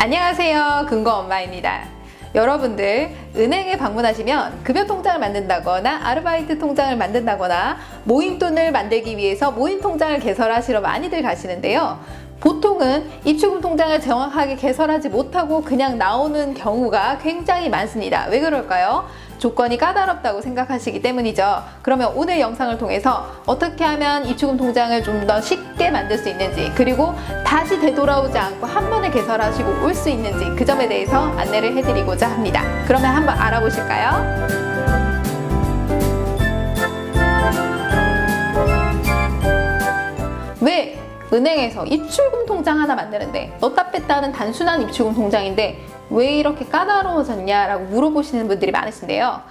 안녕하세요, 근거엄마입니다. 여러분들 은행에 방문하시면 급여 통장을 만든다거나 아르바이트 통장을 만든다거나 모임돈을 만들기 위해서 모임 통장을 개설하시러 많이들 가시는데요. 보통은 입출금 통장을 정확하게 개설하지 못하고 그냥 나오는 경우가 굉장히 많습니다. 왜 그럴까요? 조건이 까다롭다고 생각하시기 때문이죠. 그러면 오늘 영상을 통해서 어떻게 하면 입출금 통장을 좀 더 쉽게 만들 수 있는지, 그리고 다시 되돌아오지 않고 한 번에 개설하시고 올 수 있는지 그 점에 대해서 안내를 해드리고자 합니다. 그러면 한번 알아보실까요? 왜 은행에서 입출금 통장 하나 만드는데 넣다 뺐다 하는 단순한 입출금 통장인데 왜 이렇게 까다로워졌냐라고 물어보시는 분들이 많으신데요.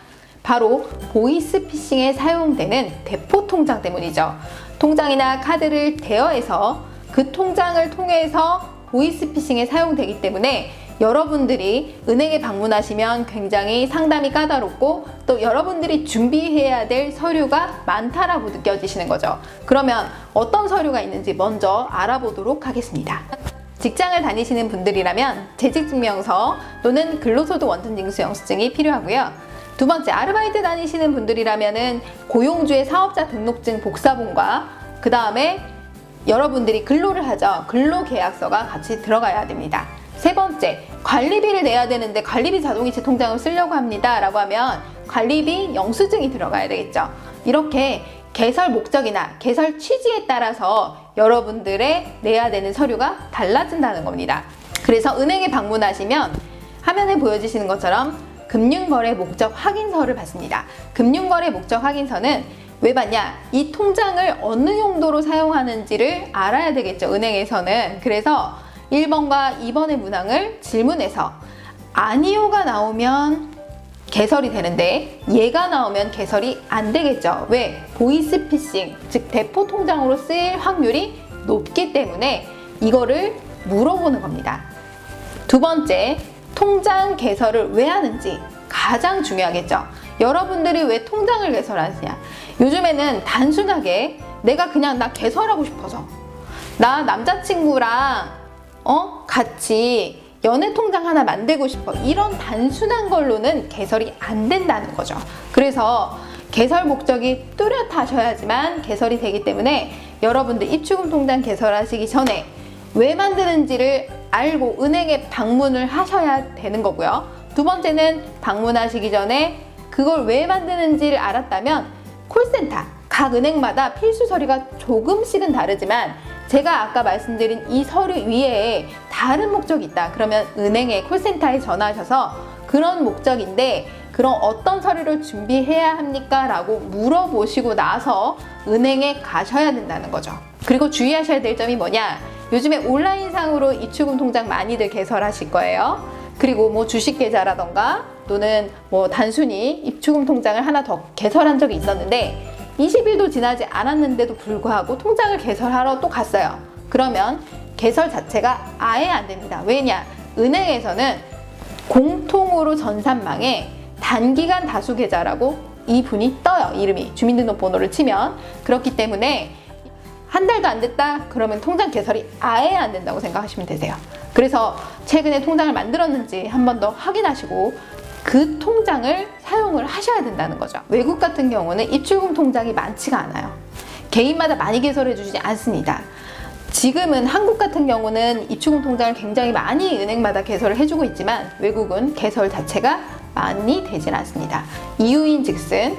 바로 보이스피싱에 사용되는 대포 통장 때문이죠. 통장이나 카드를 대여해서 그 통장을 통해서 보이스피싱에 사용되기 때문에 여러분들이 은행에 방문하시면 굉장히 상담이 까다롭고 또 여러분들이 준비해야 될 서류가 많다라고 느껴지시는 거죠. 그러면 어떤 서류가 있는지 먼저 알아보도록 하겠습니다. 직장을 다니시는 분들이라면 재직증명서 또는 근로소득 원천징수 영수증이 필요하고요. 두 번째, 아르바이트 다니시는 분들이라면 고용주의 사업자 등록증 복사본과 그 다음에 여러분들이 근로를 하죠. 근로계약서가 같이 들어가야 됩니다. 세 번째, 관리비를 내야 되는데 관리비 자동이체 통장을 쓰려고 합니다 라고 하면 관리비 영수증이 들어가야 되겠죠. 이렇게 개설 목적이나 개설 취지에 따라서 여러분들의 내야 되는 서류가 달라진다는 겁니다. 그래서 은행에 방문하시면 화면에 보여지시는 것처럼 금융거래 목적 확인서를 받습니다. 금융거래 목적 확인서는 왜 받냐? 이 통장을 어느 용도로 사용하는지를 알아야 되겠죠, 은행에서는. 그래서 1번과 2번의 문항을 질문해서 아니요가 나오면 개설이 되는데 얘가 나오면 개설이 안 되겠죠. 왜? 보이스피싱, 즉 대포 통장으로 쓰일 확률이 높기 때문에 이거를 물어보는 겁니다. 두 번째, 통장 개설을 왜 하는지 가장 중요하겠죠. 여러분들이 왜 통장을 개설하느냐? 요즘에는 단순하게 내가 그냥 나 개설하고 싶어서 나 남자친구랑 같이 연애 통장 하나 만들고 싶어, 이런 단순한 걸로는 개설이 안 된다는 거죠. 그래서 개설 목적이 뚜렷하셔야지만 개설이 되기 때문에 여러분들 입출금 통장 개설하시기 전에 왜 만드는지를 알고 은행에 방문을 하셔야 되는 거고요. 두 번째는 방문하시기 전에 그걸 왜 만드는지를 알았다면 콜센터, 각 은행마다 필수 서류가 조금씩은 다르지만 제가 아까 말씀드린 이 서류 위에 다른 목적이 있다. 그러면 은행의 콜센터에 전화하셔서 그런 목적인데 그럼 어떤 서류를 준비해야 합니까? 라고 물어보시고 나서 은행에 가셔야 된다는 거죠. 그리고 주의하셔야 될 점이 뭐냐? 요즘에 온라인상으로 입출금 통장 많이들 개설하실 거예요. 그리고 뭐 주식 계좌라던가 또는 뭐 단순히 입출금 통장을 하나 더 개설한 적이 있었는데 20일도 지나지 않았는데도 불구하고 통장을 개설하러 또 갔어요. 그러면 개설 자체가 아예 안 됩니다. 왜냐? 은행에서는 공통으로 전산망에 단기간 다수계좌라고 이분이 떠요. 이름이 주민등록번호를 치면. 그렇기 때문에 한 달도 안 됐다 그러면 통장 개설이 아예 안 된다고 생각하시면 되세요. 그래서 최근에 통장을 만들었는지 한 번 더 확인하시고 그 통장을 사용을 하셔야 된다는 거죠. 외국 같은 경우는 입출금 통장이 많지가 않아요. 개인마다 많이 개설해 주지 않습니다. 지금은 한국 같은 경우는 입출금 통장을 굉장히 많이 은행마다 개설을 해주고 있지만 외국은 개설 자체가 많이 되질 않습니다. 이유인 즉슨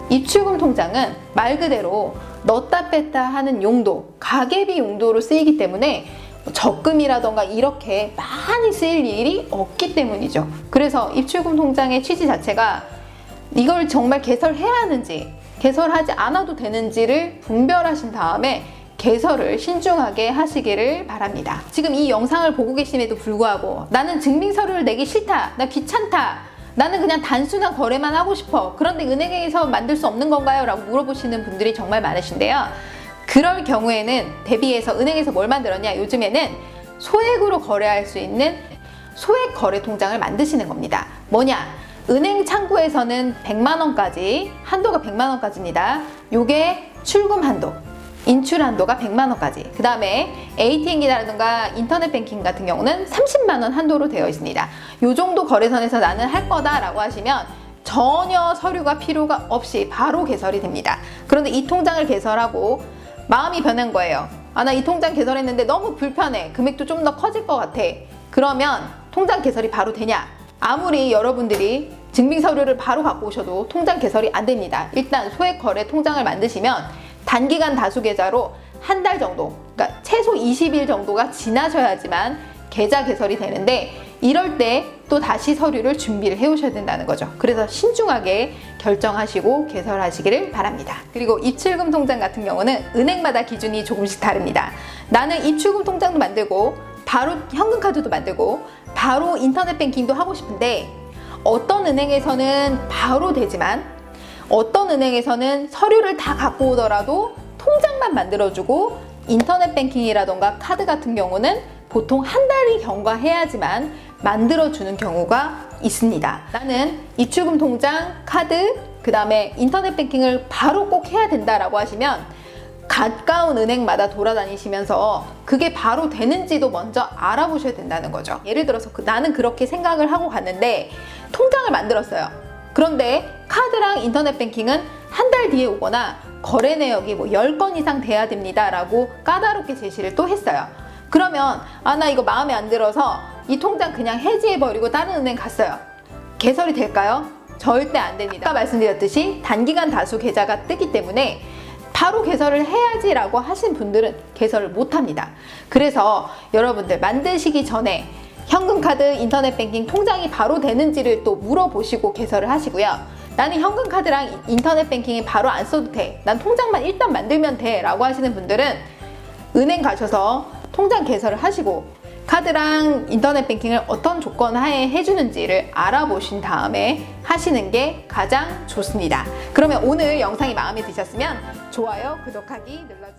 입출금 통장은 말 그대로 넣다 뺐다 하는 용도, 가계비 용도로 쓰이기 때문에 적금이라던가 이렇게 많이 쓰일 일이 없기 때문이죠. 그래서 입출금 통장의 취지 자체가 이걸 정말 개설해야 하는지 개설하지 않아도 되는지를 분별하신 다음에 개설을 신중하게 하시기를 바랍니다. 지금 이 영상을 보고 계심에도 불구하고 나는 증빙서류를 내기 싫다, 나 귀찮다, 나는 그냥 단순한 거래만 하고 싶어, 그런데 은행에서 만들 수 없는 건가요? 라고 물어보시는 분들이 정말 많으신데요. 그럴 경우에는 대비해서 은행에서 뭘 만들었냐? 요즘에는 소액으로 거래할 수 있는 소액 거래 통장을 만드시는 겁니다. 뭐냐? 은행 창구에서는 100만 원까지, 한도가 100만 원까지입니다. 요게 출금 한도. 인출 한도가 100만 원까지. 그 다음에 ATM기라든가 인터넷 뱅킹 같은 경우는 30만 원 한도로 되어 있습니다. 이 정도 거래선에서 나는 할 거다라고 하시면 전혀 서류가 필요가 없이 바로 개설이 됩니다. 그런데 이 통장을 개설하고 마음이 변한 거예요. 아, 나 이 통장 개설했는데 너무 불편해. 금액도 좀 더 커질 것 같아. 그러면 통장 개설이 바로 되냐? 아무리 여러분들이 증빙서류를 바로 갖고 오셔도 통장 개설이 안 됩니다. 일단 소액거래 통장을 만드시면 단기간 다수계좌로 한 달 정도, 그러니까 최소 20일 정도가 지나셔야지만 계좌 개설이 되는데, 이럴 때 또 다시 서류를 준비를 해 오셔야 된다는 거죠. 그래서 신중하게 결정하시고 개설하시기를 바랍니다. 그리고 입출금 통장 같은 경우는 은행마다 기준이 조금씩 다릅니다. 나는 입출금 통장도 만들고 바로 현금카드도 만들고 바로 인터넷 뱅킹도 하고 싶은데, 어떤 은행에서는 바로 되지만 어떤 은행에서는 서류를 다 갖고 오더라도 통장만 만들어주고 인터넷 뱅킹이라던가 카드 같은 경우는 보통 한 달이 경과해야지만 만들어주는 경우가 있습니다. 나는 입출금 통장, 카드, 그 다음에 인터넷 뱅킹을 바로 꼭 해야 된다라고 하시면 가까운 은행마다 돌아다니시면서 그게 바로 되는지도 먼저 알아보셔야 된다는 거죠. 예를 들어서 나는 그렇게 생각을 하고 갔는데 통장을 만들었어요. 그런데 카드랑 인터넷 뱅킹은 한 달 뒤에 오거나 거래 내역이 뭐 10건 이상 돼야 됩니다 라고 까다롭게 제시를 또 했어요. 그러면 나 이거 마음에 안 들어서 이 통장 그냥 해지해버리고 다른 은행 갔어요. 개설이 될까요? 절대 안 됩니다. 아까 말씀드렸듯이 단기간 다수 계좌가 뜨기 때문에 바로 개설을 해야지 라고 하신 분들은 개설을 못합니다. 그래서 여러분들 만드시기 전에 현금카드, 인터넷 뱅킹 통장이 바로 되는지를 또 물어보시고 개설을 하시고요. 나는 현금카드랑 인터넷 뱅킹이 바로 안 써도 돼, 난 통장만 일단 만들면 돼 라고 하시는 분들은 은행 가셔서 통장 개설을 하시고 카드랑 인터넷 뱅킹을 어떤 조건 하에 해주는지를 알아보신 다음에 하시는 게 가장 좋습니다. 그러면 오늘 영상이 마음에 드셨으면 좋아요, 구독하기 눌러주세요.